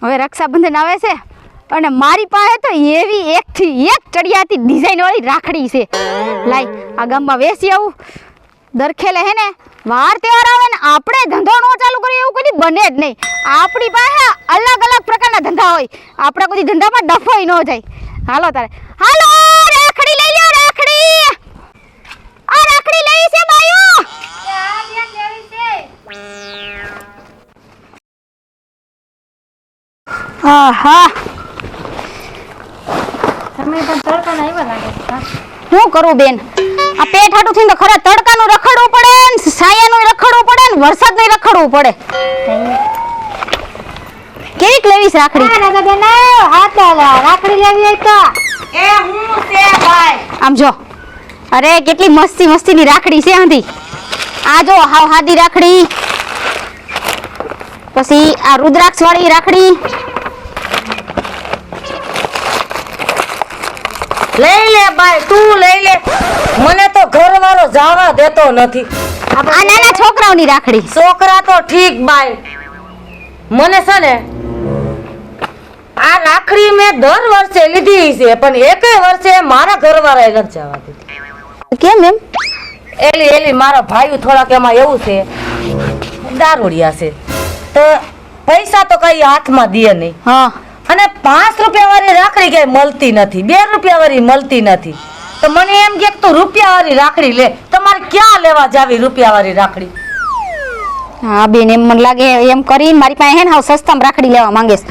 હવે રક્ષાબંધન આવે છે અને મારી પાસે તો એવી એકથી એક ચડિયાતી ડિઝાઇન વાળી રાખડી છે. લાઈ આ ગામમાં વેસી આવું દરખેલે હે ને વાર તહેવાર આવે ને આપણે ધંધો નો ચાલુ કરીએ એવું કદી બને જ નહીં. આપણી પાસે અલગ અલગ પ્રકારના ધંધા હોય. આપણે કોઈ ધંધામાં ડફોઈ ન જાય. હાલો તારે હાલો રાખડી લઈ લ્યો. રાખડી આ રાખડી લઈ છે બાયો. આહા તમે પણ તડકા ના આવ્યા લાગે છે. શું કરું બેન આ પેટ હાટું થઈને તો ખરા તડકાનું રખડવું પડે ને સાયાનું રખડવું પડે ને વરસાદનું રખડવું પડે. કેવીક લેવી છે રાખડી? રાધા બેન હાથ રાખડી લેવી હોય તો એ હું છે ભાઈ. આમ જો અરે કેટલી મસ્તી મસ્તીની રાખડી છે આંધી. આ જો હાવ હાદી રાખડી, પછી આ રુદ્રાક્ષ વાળી રાખડી. લઈ લે ભાઈ તું લઈ લે. મને તો ઘરવાળો જવા દેતો નથી. આ નાના છોકરાઓની રાખડી. છોકરા તો ઠીક ભાઈ, મને છે ને આ રાખડી મેં દર વર્ષે લીધી છે પણ એકેય વર્ષે મારા ઘરવાળાએ નથી જવા દીધી. કેમ એમ? એલી મારા ભાઈ થોડાક એમાં એવું છે દારૂડિયા છે તો પૈસા તો કઈ હાથમાં દે નહીં. હા અને 5 રૂપિયા વાળી રાખડી કઈ મળતી નથી, 2 રૂપિયા વાળી મળતી નથી. તો મને એમ કે તું રૂપિયા વાળી રાખડી લે. તમારે ક્યાં લેવા જાવી રૂપિયા વાળી રાખડી? હા બેન એમ મને લાગે એમ કરીને મારી પાસે હે ને હાવ સસ્તામાં રાખડી લેવા માંગે છે.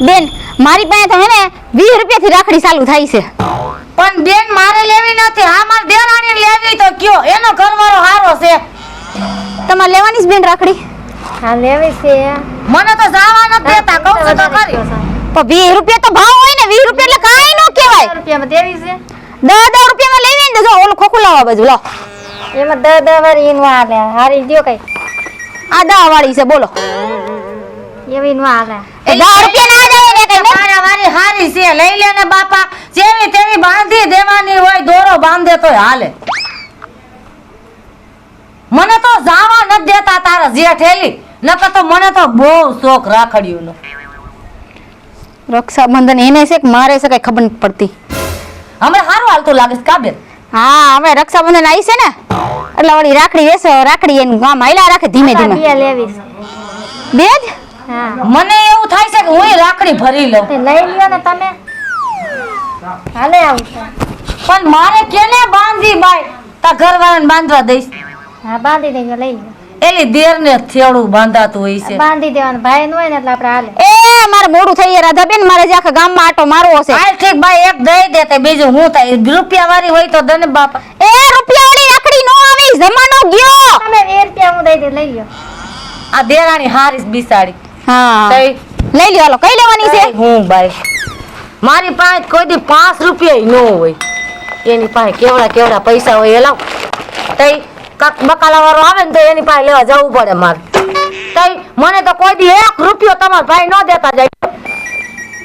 બેન મારી પાસે તો હે ને 20 રૂપિયાથી રાખડી ચાલુ થાય છે. પણ બેન મારે લેવી નથી. હા મારે દેરાણી લેવી તો કયો, એનો ઘરવાળો હારો છે. તમારે લેવાની જ બેન રાખડી? હા લેવી છે. મને તો જવા નથી દેતા. કહું છું તો ખરી. તો 20 રૂપિયા તો ભાવ હોય ને. 20 રૂપિયા એટલે કાંઈ ન કહેવાય. રૂપિયામાં દેવી છે. 10 રૂપિયામાં લેવી ને તો જો ઓલું ખોખું લાવવા બાજુ લો. એમાં 10 વાળી ઈનવા હાલે. હારી દ્યો કઈ આ 10 વાળી છે બોલો. એવી નો હાલે. 10 રૂપિયા ના આવે ને કઈ મારા વાળી હારી છે. લઈ લે ને બાપા. જેવી તેવી બાંધી દેવાની હોય, દોરો બાંધે તોય હાલે. મને તો જાવા નથી દેતા તારા જેઠ એલી. નકર તો મને તો બહુ શોખ રાખડીઓનો. રક્ષાબંધન એને છે કે મારે છે કઈ ખબર નથી પડતી. હમણાં સારું હાલતું લાગે છે કાબેન. હા હવે રક્ષાબંધન આવી છે ને એટલે વળી રાખડી વેસે. રાખડી એનું ગામ હાલ્યા રાખે ધીમે ધીમે. બે લેવી છે. બે જ? હા મને એવું થાય છે કે હું રાખડી ભરી લઉં. તે લઈ લ્યો ને તમે. હાલે આવું છે. પણ મારે કેને બાંધી બાય? તા ઘરવાળાને બાંધવા દઈશ. હા બાંધી દેજો લઈ લો. એલી દેરને થેડું બાંધાતું હોય છે. બાંધી દેવાનું ભાઈ નું હોય ને એટલે આપણે હાલે. એ મારે મોડું થઈ ગયા રાધાબેન. મારે જે આખા ગામમાં આટો મારવો છે. હાલ ઠીક ભાઈ એક દઈ દે તે બીજું હું થાય. રૂપિયા વાળી હોય તો દને બાપા. એ રૂપિયા વાળી રાખડી નો આવી. જમાનો ગયો. તમે 2 રૂપિયા હું દઈ દે લઈ લો. આ દેરાણી હારીસ બિસાડી. હા તઈ લઈ લ્યો. હાલો કઈ લેવાની છે? હું ભાઈ મારી પાસે કોઈ દી 5 રૂપિયા ન હોય. એની પાસે કેવડા પૈસા હોય એ લાવ. તઈ કાક બકાલા વાળો આવે ને તો એની પાસે લેવા જવું પડે મારે. તઈ મને તો કોઈ દી 1 રૂપિયો તમારા ભાઈ ન દેતા જાય.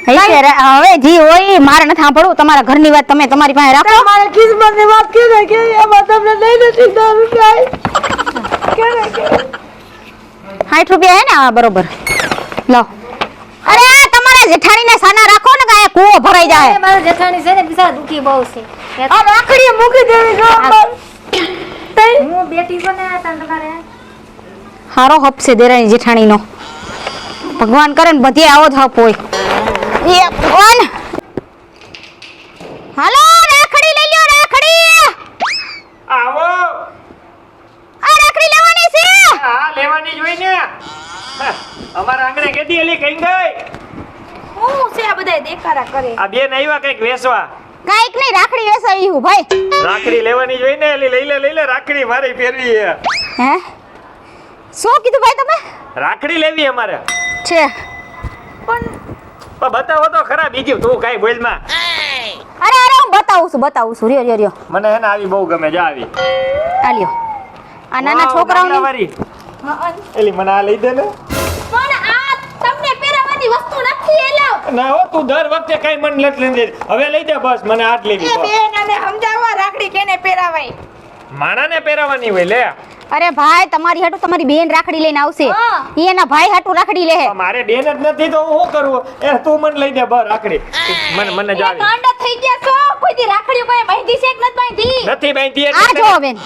હવે જી હોય મારે નથી સાંભળવું. તમારા ઘરની વાત તમે તમારી પાસે રાખો. મારે કિસ્મતની વાત કેને કે એમાં તમને લઈ નથી 10 રૂપિયા. 60 રૂપિયા હે ને? હા બરોબર લો. અરે આ તમારા જેઠાણીને સાના રાખો ને કે આ કૂવો ભરાઈ જાય. મારા જેઠાણી છે ને બિચારા દુખી બહુ છે. આ રાખડી મૂકી દેવી જો. હું બેટી છો ને તમારે હારો હપ છે દેરાણી જેઠાણીનો. ભગવાન કરે ને બધી આવો જ હપ હોય. એ ભગવાન. હાલો રાખડી લઈ લ્યો. રાખડી આવો. આ રાખડી લેવાની છે. હા લેવાની જ હોય ને. અમારા આંગણે કેદી એલી કઈ ગઈ? હું છે આ બધા દેખાડા કરે. આ બેન આવ્યા કઈક વેસવા. કાઈક નહીં રાખડી વેસાવી હું ભાઈ. રાખડી લેવાની જ હોય ને. એલી લઈ લે રાખડી મારી ફેરવી છે. હે શું કીધું ભાઈ તમે? રાખડી લેવી અમારે. છે પણ બતાવો તો ખરા બીજું તું કાઈ બોલમાં. અરે હું બતાવું છું રહ્યો મને હે ને આવી બહુ ગમે જા આવી. આ લ્યો. આ નાના છોકરાઓની વાળી. એલી મને આ લઈ દે ને. પણ આ તમને પહેરવાની વસ્તુ નથી એ લાવ. ના હો તું દર વખતે કઈ મન લટ લઈ દે. હવે લઈ દે બસ મને આટ લેવી. એ બેન અને સમજાવવા રાખડી કેને પહેરાવાય. માણાને પહેરાવાની હોય લે. અરે ભાઈ તમારી હાટુ તમારી બેન રાખડી લઈને આવશે હા. ઈ એના ભાઈ હાટુ રાખડી લે મારે બેન જ નથી તો હું શું કરું? તું મને લઈ દે બર રાખડી. મને એ જાવી ગાંડા થઈ ગયા છો કોઈ દી રાખડીઓ કોઈ બાંધી છે કે નથી બાંધી નથી બાંધી આ એટલે જો બેન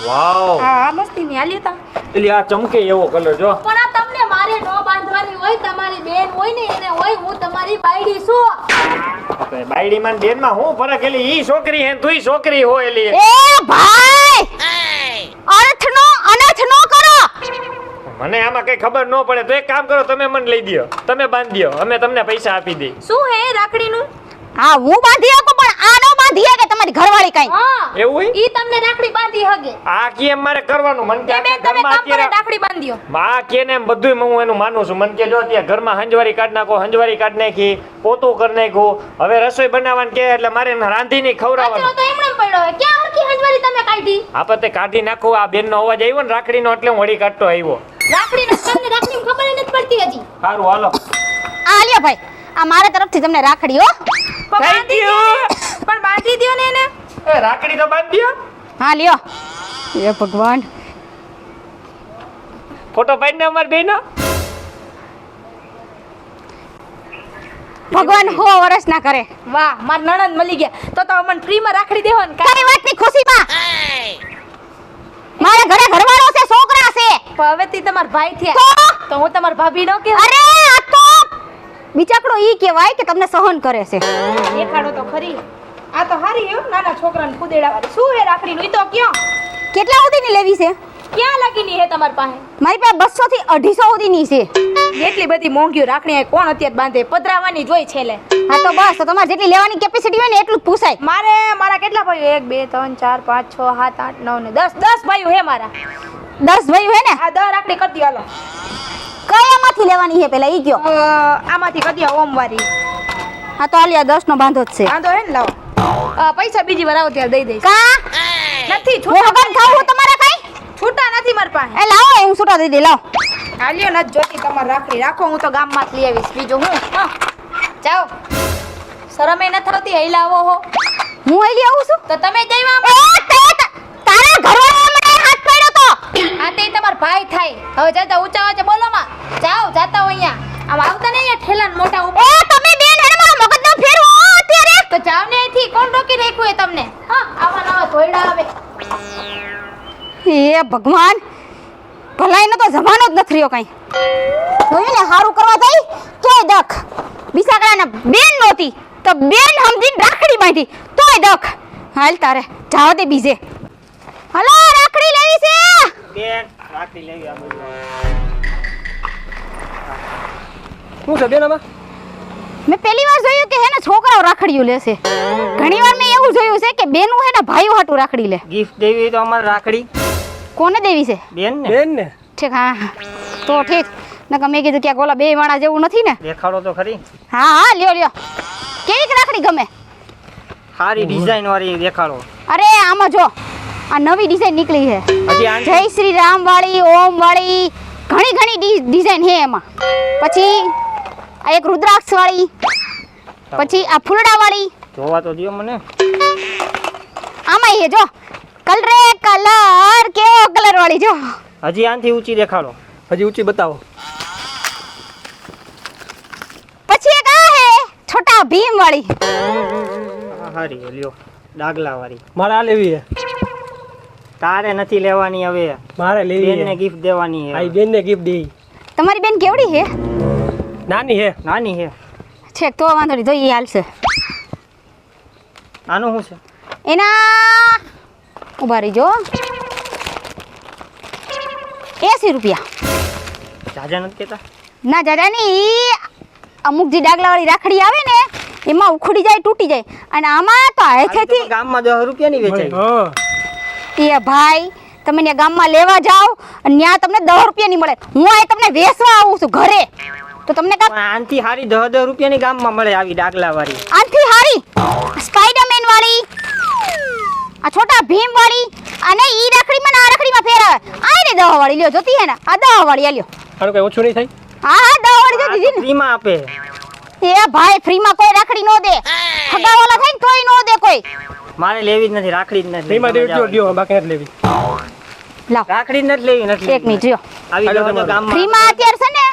વાવ હા મસ્તી ની હાલ્યો તા એટલે આ ચમકે એવો કલર જો. પણ આ તમને મારે નો બાંધવાની હોય તમારી બેન હોય ને એને હોય હું તમારી બાયડી છું બાયડી માં બેન માં હું ફરક? એલી ઈ છોકરી હે તુંય છોકરી હોય એલી. એ ભાઈ અનર્થ નો કરો મને આમાં કઈ ખબર ન પડે તો એક કામ કરો, તમે મને લઈ દ્યો, તમે બાંધી દ્યો, અમે તમને પૈસા આપી દઈ. શું હે રાખડીનું હા હું બાંધી આપું પણ આ નો બાંધી કે તમારી ઘરવાળી કઈ હા એવું હોય? ઈ તમને રાખડી બાંધી હગે આ કેમ મારે કરવાનું? મને તે કે બેન તમે કામ કરો રાખડી બાંધ્યો માં કે ને એમ બધુંય હું એનું માનું છું. મને કે જો ત્યાં ઘરમાં હંજવારી કાઢ નાખો, હંજવારી કાઢ નાખી, પોતું કરી નાખ્યું, હવે રસોઈ બનાવવાનું કે એટલે મારે એને રાંધીને કચરો ખવડાવવાનું. તો એમણે પડ્યો હે ક્યાં હરખી હંજવારી તમે કાઢી આપતે કાઢી નાખું. આ બેનનો અવાજ આવ્યો ને રાખડીનો એટલે હું વળી કાઢતો આવ્યો. રાખડીનો તમને રાખડી ખબર ય નથી પડતી હજી સારું હાલો. આ લ્યો ભાઈ આ મારા તરફથી તમને રાખડી હો Thank you. પણ બાંધી દ્યો ને એને એ રાખડી તો બાંધી દ્યો. હા લ્યો એ ભગવાન ફોટો પાડીને અમાર બેનો. ભગવાન હો વર્ષ ના કરે વાહ માર નણંદ મળી ગયા તો મને ફ્રી માં રાખડી દેવો ને કઈ વાતની ખુશીમાં મારા ઘરે ઘરવાળો છે છોકરા છે પણ હવે તી તમાર ભાઈ થયા તો હું તમાર ભાભી નો કે અરે આ તો બિચાકડો ઈ કહેવાય કે તમને સહન કરે છે દેખાડો તો ખરી આ તો હારી હે નાના છોકરાને કુદેડા વાળી શું હે રાખડી નું ઈ તો કયો કેટલા સુધીની લેવી છે ક્યાં લગીની હે તમાર પાસે મારી પાસે 200 થી 250 સુધીની છે એટલી બધી મોંઘી રાખડી આ કોણ અત્યારે બાંધે પધરાવાની જોઈ છેલે હા તો બસ તો તમારે જેટલી લેવાની કેપેસિટી હોય ને એટલું જ પૂછાય મારા કેટલા ભાઈઓ 1 2 3 4 5 6 7 8 9 ને 10 ભાઈઓ હે મારા 10 ભાઈ હે ને આ 10 રાખડી કરી દો હાલો કયામાંથી લેવાની છે પેલા ઈ કયો આમાંથી કરી દો ઓમ વારી હા તો આલિયા 10 નો બાંધો જ છે વાંધો હે ને લાવો પૈસા બીજી વાર આવો ત્યારે દઈ દઈશ કા નથી હું હગન ખાવું તમારે કઈ છૂટા નથી માર પાસે એ લાવો હું છૂટા દઈ દે લાવ હાલ્યો નથી જોતી તમાર રાખડી રાખો હું તો ગામમાં જ લઈ આવીશ બીજું હું હા જાઓ શરમે ન થતી હૈલા આવો હો હું આલી આવું છું તો તમે જઈવા તારા ઘરવાળા મને હાથ પાડ્યો તો આ તે તમાર ભાઈ થાય હવે જાતા ઊંચા ઊંચા બોલો માં જાઓ જાતા હો અહીંયા આમ આવતા ને અહીંયા ઠેલા ને મોટા ઉપર એ તમે બેન હેને મારા મગજનો ફેરવો અત્યારે તો જાવ ને અહીંથી કોણ રોકી રાખ્યું હે તમને હા આવા નવા ધોયડા આવે એ ભગવાન ભલાઈનો તો જમાનો જ નથી રહ્યો કઈ જોયું ને હારું કરવા જાય તોય દખ બિસાકડાના બેન નહોતી તો બેન સમજીને રાખડી બાંધી તોય દખ હાલ તારે જાવ દે બીજે હલો રાખડી લેવી છે બેન રાખડી લેવી આ બધું. શું છે બેન આમાં? મેં પહેલી વાર જોયું કે હેને છોકરાઓ રાખડીઓ લેશે ઘણી વાર મેં એવું જોયું છે કે બેનું હેને ભાઈઓ હાટુ રાખડી લે ગિફ્ટ દેવી તો અમારે રાખડી કોને દેવી છે બેન ને બેન ને ઠીક હા તો ઠીક નકર મેં કીધું ક્યાંક ઓલા બે માણા જેવું નથી ને દેખાડો તો ખરી હા હા લ્યો લ્યો કેવી રાખડી ગમે સારી ડિઝાઇન વાળી દેખાડો. અરે આમાં જો આ નવી ડિઝાઇન નીકળી છે હજી આંટી જય શ્રી રામ વાળી ઓમ વાળી ઘણી ડિઝાઇન છે એમાં પછી આ એક રુદ્રાક્ષ વાળી પછી આ ફૂલડા વાળી જોવા તો દો મને. આમાં એ જો કલરે કલર કેવો કલર વાળી જો હજી આનથી ઊંચી દેખાડો. હજી ઊંચી બતાવો. પછી એક આ હે છોટા ભીમ વાળી હા હારી લ્યો ડાગલા વાળી. મારે આ લેવી છે. તારે નથી લેવાની હવે. મારે લેવી છે. બેનને ગિફ્ટ દેવાની છે. આઈ બેનને ગિફ્ટ દેવી. તમારી બેન કેવડી છે નાની છે. નાની છે. છેક તો વાંધો નહીં જોઈએ હાલશે આનું શું છે? એના ઉભા રહીજો 80 રૂપિયા જાજા નથી કેતા? ના દાદા ની અમુક જે ડાગલા વાળી રાખડી આવે ને એમાં ઉખડી જાય તૂટી જાય અને આમાં તો હેઠેથી ગામમાં 10 રૂપિયાની વેચાય. એ ભાઈ તમે ત્યાં ગામમાં લેવા જાઓ અને ત્યાં તમને 10 રૂપિયાની મળે હું આ તમને વેચવા આવું છું ઘરે તો તમને કાંઈક આનથી હારી 10 રૂપિયાની ગામમાં મળે આવી ડાગલા વાળી. આનથી હારી સ્પાઈડરમેન વાળી આ છોટા ભીમ વાળી અને ઈ રાખડીમાં ને આ રાખડીમાં ફેર આવે આ રે 10 વાળી લ્યો જોતી હે ને આ 10 વાળી આ લ્યો આનું કઈ ઓછું નહીં થાય? હા હા 10 વાળી જો દીધી ફ્રીમાં આપે. ને એ ભાઈ ફ્રીમાં કોઈ રાખડી નો દે ખગાવાલા થાય ને તોય નો દે કોઈ મારે લેવી જ નથી રાખડી જ નથી. ફ્રીમાં દેવી જો બાકી નથી લેવી. લાવ રાખડી નથી લેવી નથી એક મિનિટ જો આવી જાવ તો ગામમાં ફ્રીમાં અત્યારે છે ને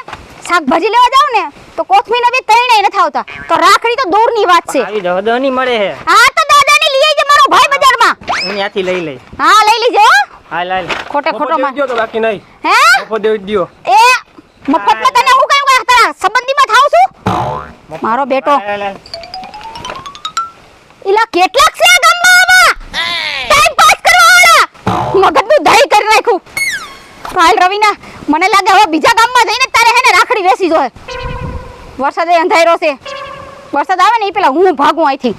શાકભાજી લેવા જાવ ને તો કોથમીર બી તૈણે નથી આવતા તો રાખડી તો દૂરની વાત છે આવી જાવ દોની મળે હે હા તો દાદાને લઈ આવજે મારો ભાઈ બજારમાં હું ત્યાંથી લઈ લઈ હા લઈ લીજો હો. હાલ હાલ ખોટે ખોટો માં તો બાકી નહીં હે ઓફો દેવી દ્યો એ મફતમાં તને હું કહ્યું કે તારા સંબંધીમાં થાવ છું મારો બેટો હાલ હાલ ઇલા કેટલાક છે આ ગામમાં આવા ટાઈમ પાસ કરવા વાળા મગજનું દહીં કરી નાખ્યું કાલ રવિના મને લાગે હવે બીજા ગામમાં જઈને તારે હેને રાખડી વેસી જોય વરસાદ અંધારો છે વરસાદ આવે ને એ પેલા હું ભાગું અહીંથી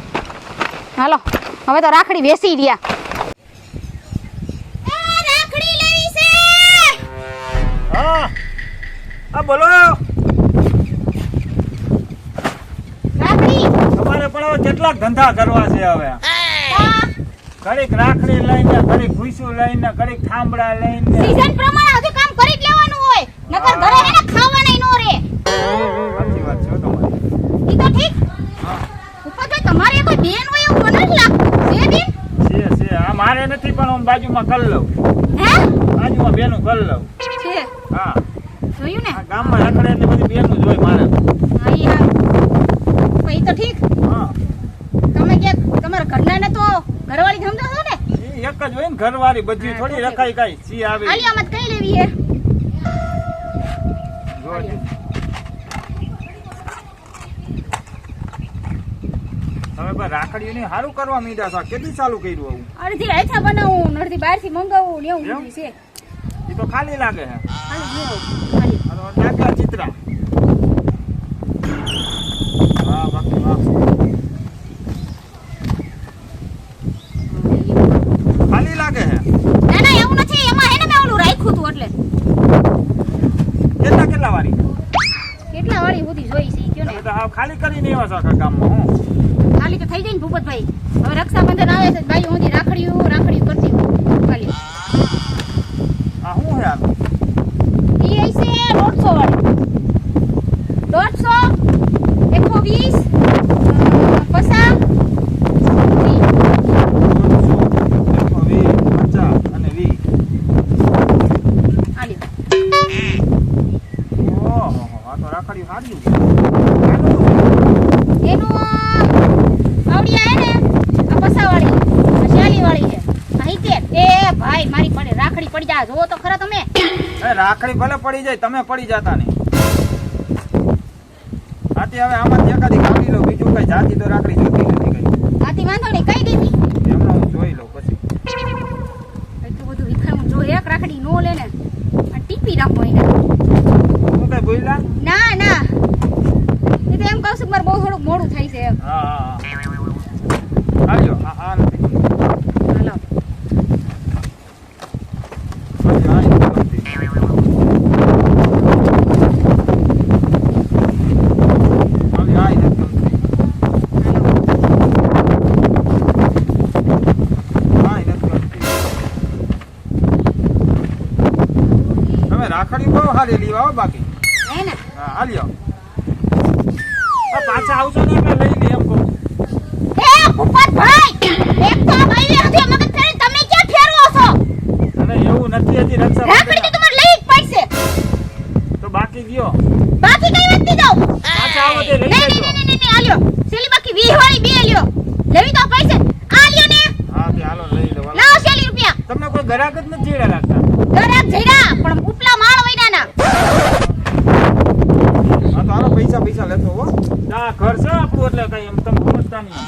હાલો હવે તો રાખડી વેસી રહ્યા રાખડી લેવી છે હા આ બોલો રાખડી તમારે પણ હવે કેટલાક ધંધા કરવા છે હવે ઘડીક રાખડી લઈને ઘડીક ભૂસું લઈને ઘડીક થાંભળા લઈને સીઝન પ્રમાણે હજુ કામ કરી જ લેવાનું હોય નકર ઘરે હેને ખાવાનાય નો રે સાચી વાત છે તમારી ઈ તો ઠીક ઉપર તો તમારે કોઈ બેન હોય એવું મને જ લાગતું છે બેન છે આ મારે નથી પણ હું બાજુમાં કરી લઉં હે બાજુમાં બેનું કરી લઉં છે હા જોયું ને આ ગામમાં રાખડે એટલે બધી બેનું જ હોય મારે હા ઈ હા પછી તો ઠીક હા તમે કે તમારા ઘરનાને તો ઘરવાળી સમજો છો ને ઈ એક જ હોય ને ઘરવાળી બધી થોડી રખાય કાઈ સી આવી આલી આમાં કઈ લેવી હે જોજે. તમે પણ રાખડીઓની સારું કરવા મીડા છો કેટલી ચાલુ કર્યું આવું અડધી આયથા બનાવું અડધી બહારથી મંગાવું ને એવું એમ? બધું છે એ તો ખાલી લાગે છે ખાલી જો ખાલી અને ડાકા ચિત્રા વાહ બાકી વાહ ખાલી લાગે છે ના ના એવું નથી એમાં હે ને મેં ઓલું રાખ્યું હતું એટલે કેટલા વારી કેટલા વાળી સુધી જોઈ છે ઈ કયો ને તમે તો હાવ ખાલી કરીને એવા છો આખા ગામમાં હું ખાલી તો થઈ જાય ને ભૂપતભાઈ હવે રક્ષાબંધન આવે છે બાઈ હું રાખડી કરતી હું ખાલી આ શું છે આ ઈ છે 150 વાળી 150 120 50 અને 20 આલી ઓહો આ તો રાખડી સારી એનું આવડિયા હે ને આ પસાવાળી આ શાલીવાળી છે આ હિતેર એ ભાઈ મારી પડે રાખડી પડી જા જોવો તો ખરા તમે રાખડી ભલે પડી જાય તમે પડી જતા નહીં આથી હવે આમાંથી એકાદી કાઢી લો બીજું કઈ જાતી તો રાખડી જોતી નથી કઈ આથી વાંધો નહીં કઈ દીધી એમને હું જોઈ લઉં પછી એટલું બધું વિખાયું જો એક રાખડી નો લે ને આ ટીપી રાખો એને હું કઈ બોલ્યા ના ના એ તો એમ કહું છું કે મારે બહુ થોડુંક મોડું થાય છે એમ હા હા હાલ્યો આ નથી ગમતું હાલો હાલ્યો, આ નથી ગમતી. હાલ્યો, આ નથી ગમતી. આ નથી ગમતી. તમે રાખડી બહુ સારી લીવા હો બાકી હે ને હા હાલ્યો પાછા આવશો ને એટલે લઈ લે એમ કહું એ ભૂપતભાઈ એક તો આ ભાઈ હજી મગજ ફેરી તમે ક્યાં ફેરવો છો અને એવું નથી હજી રાખડી તો તમારે લઈ જ પડશે તો બાકી ગયો બાકી કઈ વાત નહીં જાવ પાછા આવો તે લઈ નહીં લેજો નહીં નહીં આલ્યો સેલી બાકી 20 વાળી બે લ્યો લેવી તો પૈસે આ લ્યો ને હા તે હાલો લઈ લો હાલો. લાવો સેલી રૂપિયા તમને કોઈ ગ્રાહક જ નથી જીડા લાગતા દરેક જઈરા પણ ઉપલા માળ વૈનાના હા તો હાલો પૈસા લેતો હો આ ઘર છે આપણું એટલે કઈ એમ તમે સમજતા નહીં